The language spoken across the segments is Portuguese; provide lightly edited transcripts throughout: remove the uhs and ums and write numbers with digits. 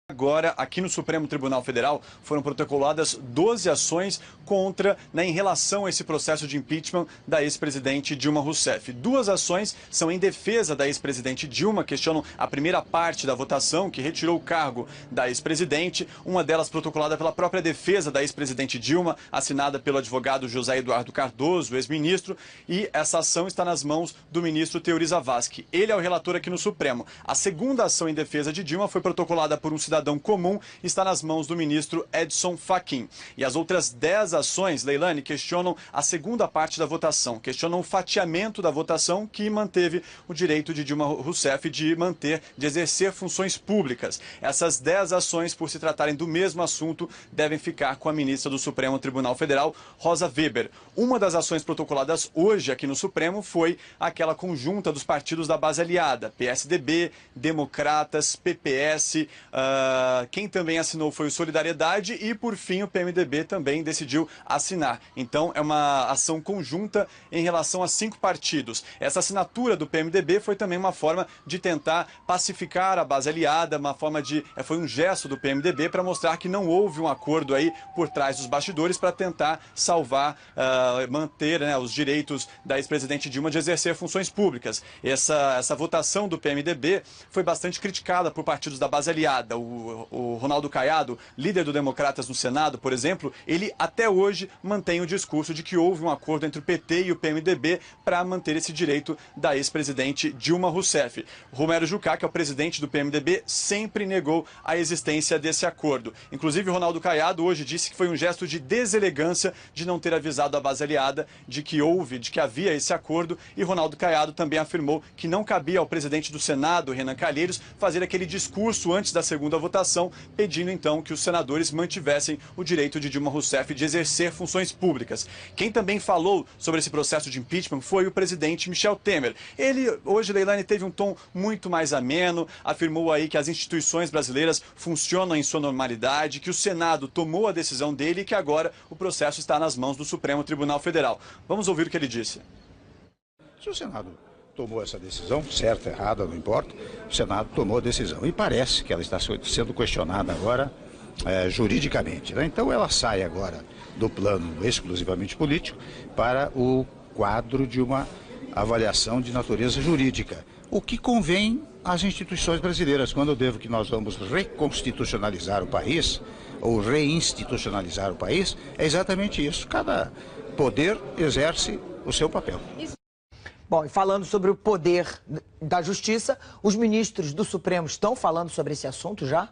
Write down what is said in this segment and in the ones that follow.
Agora, aqui no Supremo Tribunal Federal, foram protocoladas 12 ações em relação a esse processo de impeachment da ex-presidente Dilma Rousseff. 2 ações são em defesa da ex-presidente Dilma, questionam a primeira parte da votação, que retirou o cargo da ex-presidente. Uma delas protocolada pela própria defesa da ex-presidente Dilma, assinada pelo advogado José Eduardo Cardoso, ex-ministro, e essa ação está nas mãos do ministro Teori Zavascki. Ele é o relator aqui no Supremo. A segunda ação em defesa de Dilma foi protocolada por um cidadão comum, está nas mãos do ministro Edson Fachin. E as outras 10 ações, Leilani, questionam a segunda parte da votação, questionam o fatiamento da votação que manteve o direito de Dilma Rousseff de exercer funções públicas. Essas 10 ações, por se tratarem do mesmo assunto, devem ficar com a ministra do Supremo Tribunal Federal, Rosa Weber. Uma das ações protocoladas hoje aqui no Supremo foi aquela conjunta dos partidos da base aliada, PSDB, Democratas, PPS, quem também assinou foi o Solidariedade e, por fim, o PMDB também decidiu assinar. Então, é uma ação conjunta em relação a 5 partidos. Essa assinatura do PMDB foi também uma forma de tentar pacificar a base aliada, foi um gesto do PMDB para mostrar que não houve um acordo aí por trás dos bastidores para tentar salvar, manter, né, os direitos da ex-presidente Dilma de exercer funções públicas. Essa votação do PMDB foi bastante criticada por partidos da base aliada. O Ronaldo Caiado, líder do Democratas no Senado, por exemplo, ele até hoje mantém o discurso de que houve um acordo entre o PT e o PMDB para manter esse direito da ex-presidente Dilma Rousseff. Romero Jucá, que é o presidente do PMDB, sempre negou a existência desse acordo. Inclusive, o Ronaldo Caiado hoje disse que foi um gesto de deselegância de não ter avisado a base aliada de que havia esse acordo, e Ronaldo Caiado também afirmou que não cabia ao presidente do Senado, Renan Calheiros, fazer aquele discurso antes da segunda votação, pedindo então que os senadores mantivessem o direito de Dilma Rousseff de exercer funções públicas. Quem também falou sobre esse processo de impeachment foi o presidente Michel Temer. Ele, hoje, Leilani, teve um tom muito mais ameno, afirmou aí que as instituições brasileiras funcionam em sua normalidade, que o Senado tomou a decisão dele e que agora o processo está nas mãos do Supremo Tribunal Federal. Vamos ouvir o que ele disse. Se o Senado tomou essa decisão, certa, errada, não importa, o Senado tomou a decisão e parece que ela está sendo questionada agora juridicamente, né? Então ela sai agora do plano exclusivamente político para o quadro de uma avaliação de natureza jurídica, o que convém às instituições brasileiras. Quando eu devo que nós vamos reconstitucionalizar o país, ou reinstitucionalizar o país, é exatamente isso. Cada poder exerce o seu papel. Bom, e falando sobre o poder da Justiça, os ministros do Supremo estão falando sobre esse assunto já?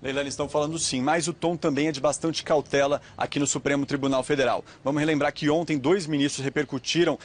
Leilani, estão falando sim, mas o tom também é de bastante cautela aqui no Supremo Tribunal Federal. Vamos relembrar que ontem 2 ministros repercutiram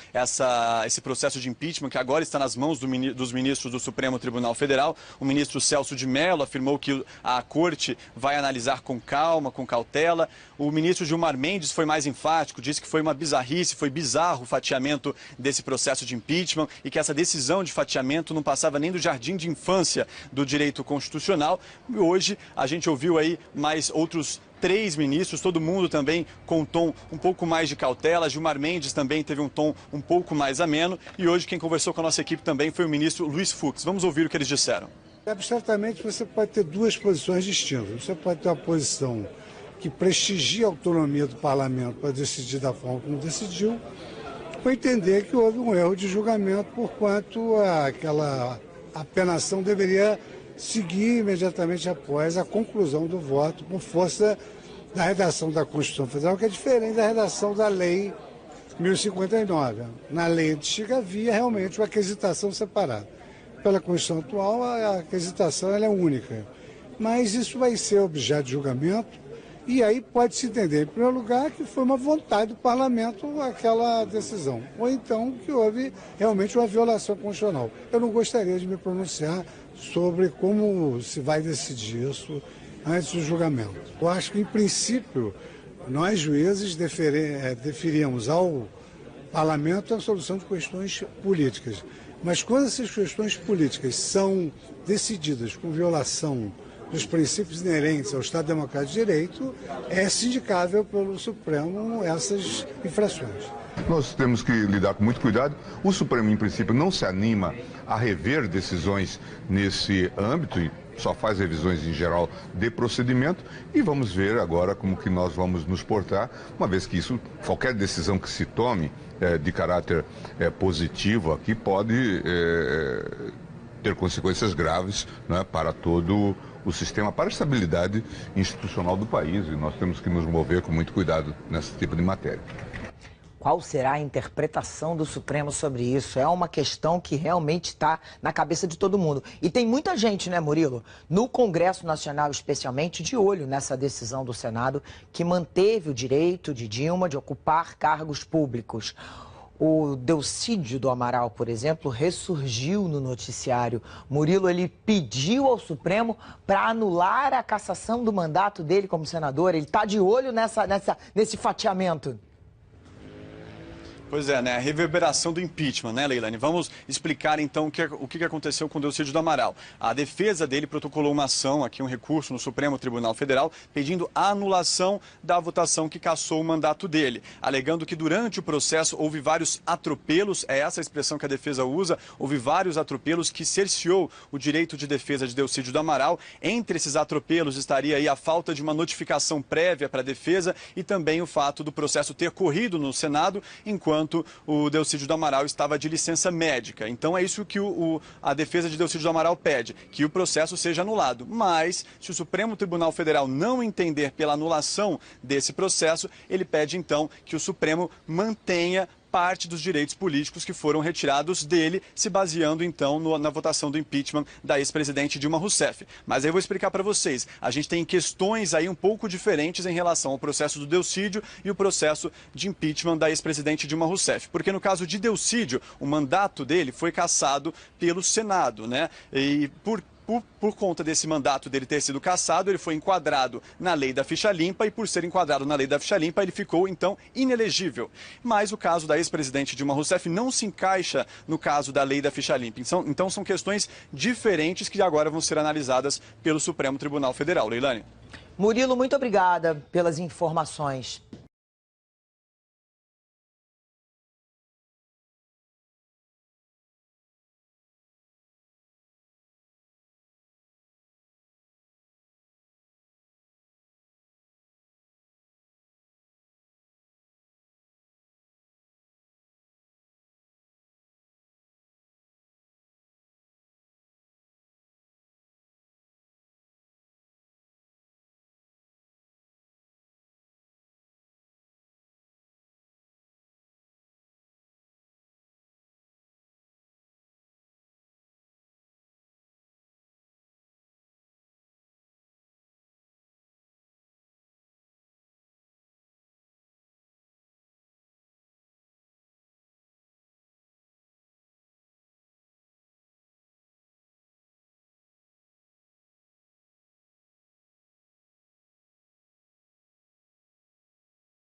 esse processo de impeachment, que agora está nas mãos dos ministros do Supremo Tribunal Federal. O ministro Celso de Mello afirmou que a Corte vai analisar com calma, com cautela. O ministro Gilmar Mendes foi mais enfático, disse que foi uma bizarrice, foi bizarro o fatiamento desse processo de impeachment e que essa decisão de fatiamento não passava nem do jardim de infância do direito constitucional. E hoje a gente ouviu aí mais outros 3 ministros, todo mundo também com um tom um pouco mais de cautela. Gilmar Mendes também teve um tom um pouco mais ameno. E hoje quem conversou com a nossa equipe também foi o ministro Luiz Fux. Vamos ouvir o que eles disseram. Abstratamente, você pode ter 2 posições distintas. Você pode ter uma posição que prestigia a autonomia do parlamento para decidir da forma como decidiu, ou entender que houve um erro de julgamento, porquanto aquela apenação deveria seguir imediatamente após a conclusão do voto, por força da redação da Constituição Federal, que é diferente da redação da Lei 1059. Na lei antiga havia realmente uma aquisitação separada. Pela Constituição atual, a aquisitação ela é única. Mas isso vai ser objeto de julgamento, e aí pode-se entender, em primeiro lugar, que foi uma vontade do parlamento aquela decisão, ou então que houve realmente uma violação constitucional. Eu não gostaria de me pronunciar sobre como se vai decidir isso antes do julgamento. Eu acho que, em princípio, nós juízes deferíamos ao parlamento a solução de questões políticas. Mas quando essas questões políticas são decididas com violação dos princípios inerentes ao Estado Democrático de Direito, é sindicável pelo Supremo essas infrações. Nós temos que lidar com muito cuidado. O Supremo, em princípio, não se anima a rever decisões nesse âmbito e só faz revisões em geral de procedimento, e vamos ver agora como que nós vamos nos portar, uma vez que isso, qualquer decisão que se tome de caráter positivo aqui pode ter consequências graves, né, para todo o sistema, para a estabilidade institucional do país, e nós temos que nos mover com muito cuidado nesse tipo de matéria. Qual será a interpretação do Supremo sobre isso? É uma questão que realmente está na cabeça de todo mundo. E tem muita gente, né, Murilo, no Congresso Nacional especialmente, de olho nessa decisão do Senado que manteve o direito de Dilma de ocupar cargos públicos. O Delcídio do Amaral, por exemplo, ressurgiu no noticiário. Murilo, ele pediu ao Supremo para anular a cassação do mandato dele como senador. Ele está de olho nesse fatiamento. Pois é, né? A reverberação do impeachment, né, Leilani? Vamos explicar, então, o que aconteceu com o Delcídio do Amaral. A defesa dele protocolou uma ação, aqui um recurso no Supremo Tribunal Federal, pedindo a anulação da votação que cassou o mandato dele, alegando que durante o processo houve vários atropelos, é essa a expressão que a defesa usa, houve vários atropelos que cerceou o direito de defesa de Delcídio do Amaral. Entre esses atropelos estaria aí a falta de uma notificação prévia para a defesa e também o fato do processo ter corrido no Senado, enquanto o Delcídio do Amaral estava de licença médica. Então é isso que a defesa de Delcídio do Amaral pede, que o processo seja anulado. Mas, se o Supremo Tribunal Federal não entender pela anulação desse processo, ele pede então que o Supremo mantenha parte dos direitos políticos que foram retirados dele, se baseando então na votação do impeachment da ex-presidente Dilma Rousseff. Mas aí eu vou explicar para vocês. A gente tem questões aí um pouco diferentes em relação ao processo do Delcídio e o processo de impeachment da ex-presidente Dilma Rousseff. Porque no caso de Delcídio, o mandato dele foi cassado pelo Senado, né? E por conta desse mandato dele ter sido cassado, ele foi enquadrado na lei da ficha limpa e por ser enquadrado na lei da ficha limpa, ele ficou, então, inelegível. Mas o caso da ex-presidente Dilma Rousseff não se encaixa no caso da lei da ficha limpa. Então são questões diferentes que agora vão ser analisadas pelo Supremo Tribunal Federal. Leilani. Murilo, muito obrigada pelas informações.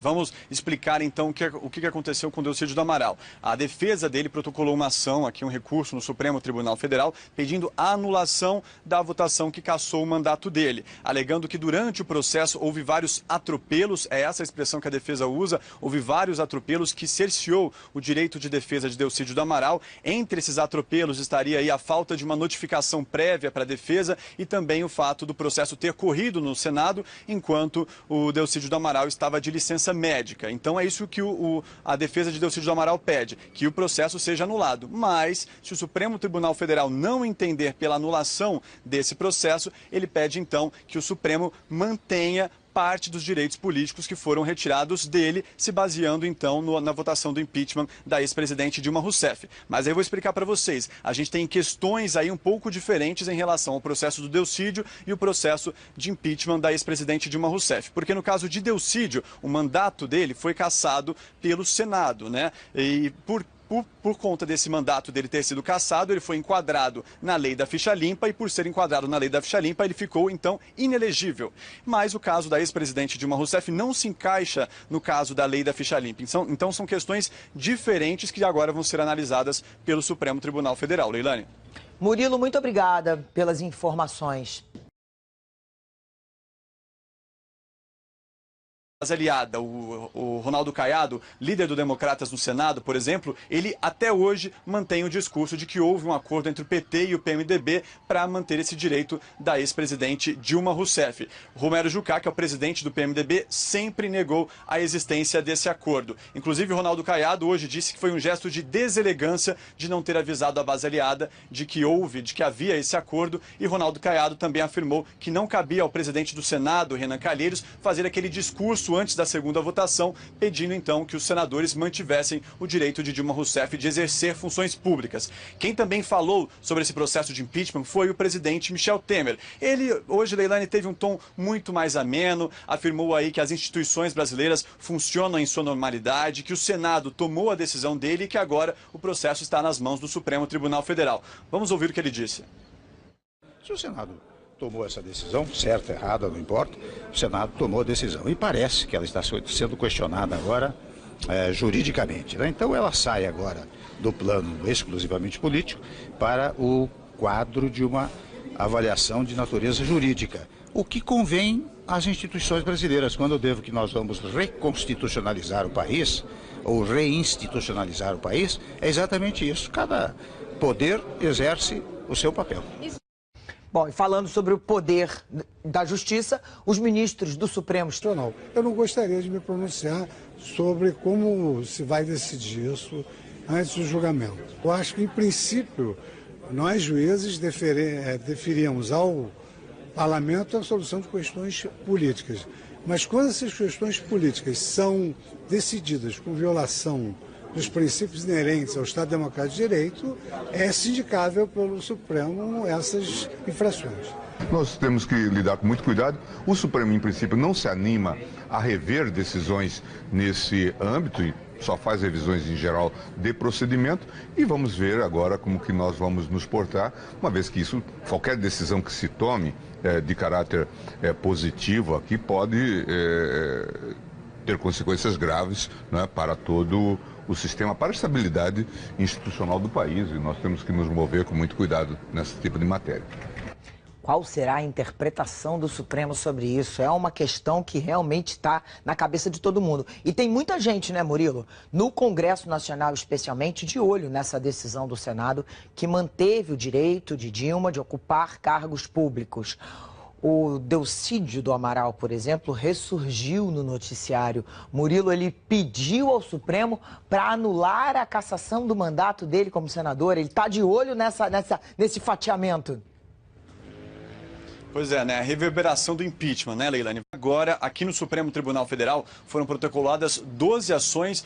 Vamos explicar, então, o que aconteceu com o Delcídio do Amaral. A defesa dele protocolou uma ação, aqui um recurso no Supremo Tribunal Federal, pedindo a anulação da votação que cassou o mandato dele, alegando que durante o processo houve vários atropelos, é essa a expressão que a defesa usa, houve vários atropelos que cerceou o direito de defesa de Delcídio do Amaral. Entre esses atropelos estaria aí a falta de uma notificação prévia para a defesa e também o fato do processo ter corrido no Senado, enquanto o Delcídio do Amaral estava de licença médica. Então é isso que a defesa de Delcídio do Amaral pede, que o processo seja anulado. Mas, se o Supremo Tribunal Federal não entender pela anulação desse processo, ele pede então que o Supremo mantenha parte dos direitos políticos que foram retirados dele, se baseando então na votação do impeachment da ex-presidente Dilma Rousseff. Mas aí eu vou explicar para vocês. A gente tem questões aí um pouco diferentes em relação ao processo do Delcídio e o processo de impeachment da ex-presidente Dilma Rousseff. Porque no caso de Delcídio, o mandato dele foi cassado pelo Senado, né? E por conta desse mandato dele ter sido cassado, ele foi enquadrado na lei da ficha limpa e por ser enquadrado na lei da ficha limpa, ele ficou, então, inelegível. Mas o caso da ex-presidente Dilma Rousseff não se encaixa no caso da lei da ficha limpa. Então são questões diferentes que agora vão ser analisadas pelo Supremo Tribunal Federal. Leilani. Murilo, muito obrigada pelas informações. base aliada. O Ronaldo Caiado, líder do Democratas no Senado, por exemplo, ele até hoje mantém o discurso de que houve um acordo entre o PT e o PMDB para manter esse direito da ex-presidente Dilma Rousseff. Romero Jucá, que é o presidente do PMDB, sempre negou a existência desse acordo. Inclusive, o Ronaldo Caiado hoje disse que foi um gesto de deselegância de não ter avisado a base aliada de que havia esse acordo, e Ronaldo Caiado também afirmou que não cabia ao presidente do Senado, Renan Calheiros, fazer aquele discurso antes da segunda votação, pedindo então que os senadores mantivessem o direito de Dilma Rousseff de exercer funções públicas. Quem também falou sobre esse processo de impeachment foi o presidente Michel Temer. Ele, hoje, Leilani, teve um tom muito mais ameno, afirmou aí que as instituições brasileiras funcionam em sua normalidade, que o Senado tomou a decisão dele e que agora o processo está nas mãos do Supremo Tribunal Federal. Vamos ouvir o que ele disse. Se o Senado tomou essa decisão, certa, errada, não importa, o Senado tomou a decisão. E parece que ela está sendo questionada agora juridicamente, né? Então ela sai agora do plano exclusivamente político para o quadro de uma avaliação de natureza jurídica. O que convém às instituições brasileiras, quando eu devo que nós vamos reconstitucionalizar o país, ou reinstitucionalizar o país, é exatamente isso. Cada poder exerce o seu papel. Bom, e falando sobre o poder da Justiça, os ministros do Supremo... Eu não gostaria de me pronunciar sobre como se vai decidir isso antes do julgamento. Eu acho que, em princípio, nós juízes deferíamos ao parlamento a solução de questões políticas. Mas quando essas questões políticas são decididas com violação dos princípios inerentes ao Estado Democrático de Direito, é sindicável pelo Supremo essas infrações. Nós temos que lidar com muito cuidado. O Supremo, em princípio, não se anima a rever decisões nesse âmbito e só faz revisões, em geral, de procedimento. E vamos ver agora como que nós vamos nos portar, uma vez que isso, qualquer decisão que se tome de caráter positivo aqui pode ter consequências graves, né, para todo o sistema, para a estabilidade institucional do país, e nós temos que nos mover com muito cuidado nesse tipo de matéria. Qual será a interpretação do Supremo sobre isso? É uma questão que realmente está na cabeça de todo mundo. E tem muita gente, né, Murilo, no Congresso Nacional especialmente, de olho nessa decisão do Senado que manteve o direito de Dilma de ocupar cargos públicos. O Delcídio do Amaral, por exemplo, ressurgiu no noticiário. Murilo, ele pediu ao para anular a cassação do mandato dele como senador. Ele está de olho nesse fatiamento. Pois é, né? A reverberação do impeachment, né, Leilani? Agora, aqui no Supremo Tribunal Federal, foram protocoladas 12 ações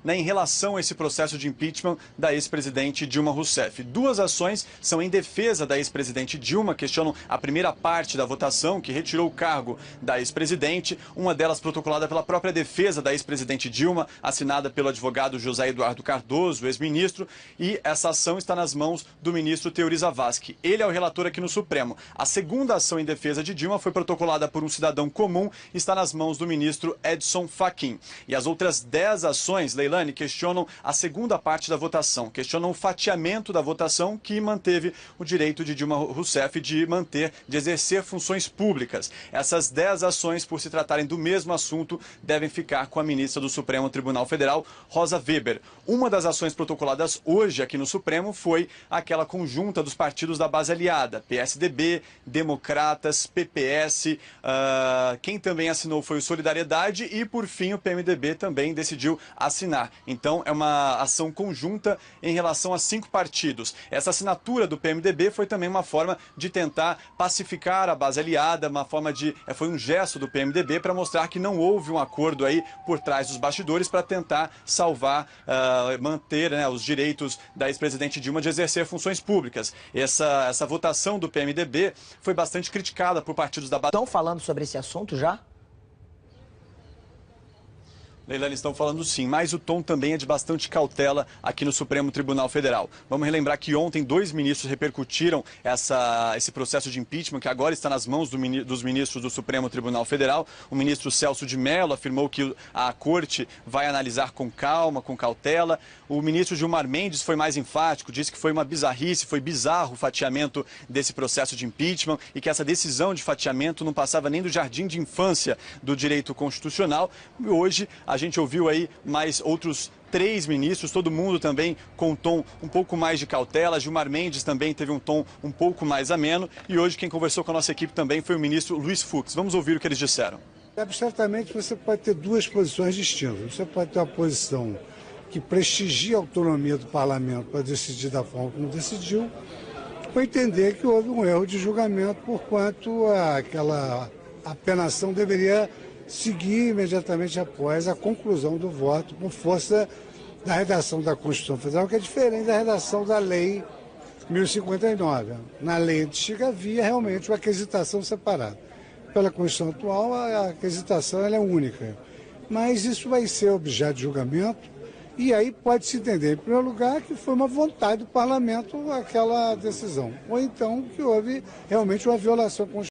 em relação a esse processo de impeachment da ex-presidente Dilma Rousseff. 2 ações são em defesa da ex-presidente Dilma, questionam a primeira parte da votação, que retirou o cargo da ex-presidente. Uma delas protocolada pela própria defesa da ex-presidente Dilma, assinada pelo advogado José Eduardo Cardoso, ex-ministro, e essa ação está nas mãos do ministro Teori Zavascki. Ele é o relator aqui no Supremo. A segunda ação em defesa de Dilma foi protocolada por um cidadão comum e está nas mãos do ministro Edson Fachin. E as outras 10 ações, Leilani, questionam a segunda parte da votação, questionam o fatiamento da votação que manteve o direito de Dilma Rousseff de exercer funções públicas. Essas 10 ações, por se tratarem do mesmo assunto, devem ficar com a ministra do Supremo Tribunal Federal, Rosa Weber. Uma das ações protocoladas hoje aqui no Supremo foi aquela conjunta dos partidos da base aliada, PSDB, Democratas, PPS, quem também assinou foi o Solidariedade e, por fim, o PMDB também decidiu assinar. Então, é uma ação conjunta em relação a 5 partidos. Essa assinatura do PMDB foi também uma forma de tentar pacificar a base aliada, foi um gesto do PMDB para mostrar que não houve um acordo aí por trás dos bastidores para tentar salvar, manter, né, os direitos da ex-presidente Dilma de exercer funções públicas. Essa votação do PMDB foi bastante criticada por partidos da base. Estão falando sobre esse assunto já? Leilani, estão falando sim, mas o tom também é de bastante cautela aqui no Supremo Tribunal Federal. Vamos relembrar que ontem 2 ministros repercutiram esse processo de impeachment, que agora está nas mãos dos ministros do Supremo Tribunal Federal. O ministro Celso de Mello afirmou que a Corte vai analisar com calma, com cautela. O ministro Gilmar Mendes foi mais enfático, disse que foi uma bizarrice, foi bizarro o fatiamento desse processo de impeachment e que essa decisão de fatiamento não passava nem do jardim de infância do direito constitucional. E hoje a gente ouviu aí mais outros 3 ministros, todo mundo também com um tom um pouco mais de cautela. Gilmar Mendes também teve um tom um pouco mais ameno. E hoje quem conversou com a nossa equipe também foi o ministro Luiz Fux. Vamos ouvir o que eles disseram. Certamente você pode ter 2 posições distintas. Você pode ter uma posição que prestigia a autonomia do parlamento para decidir da forma como decidiu, ou entender que houve um erro de julgamento, porquanto aquela apenação deveria seguir imediatamente após a conclusão do voto, com força da redação da Constituição Federal, que é diferente da redação da Lei 1059. Na lei antiga havia realmente uma aquisitação separada. Pela Constituição atual, a aquisitação ela é única. Mas isso vai ser objeto de julgamento, e aí pode-se entender, em primeiro lugar, que foi uma vontade do parlamento aquela decisão, ou então que houve realmente uma violação constitucional.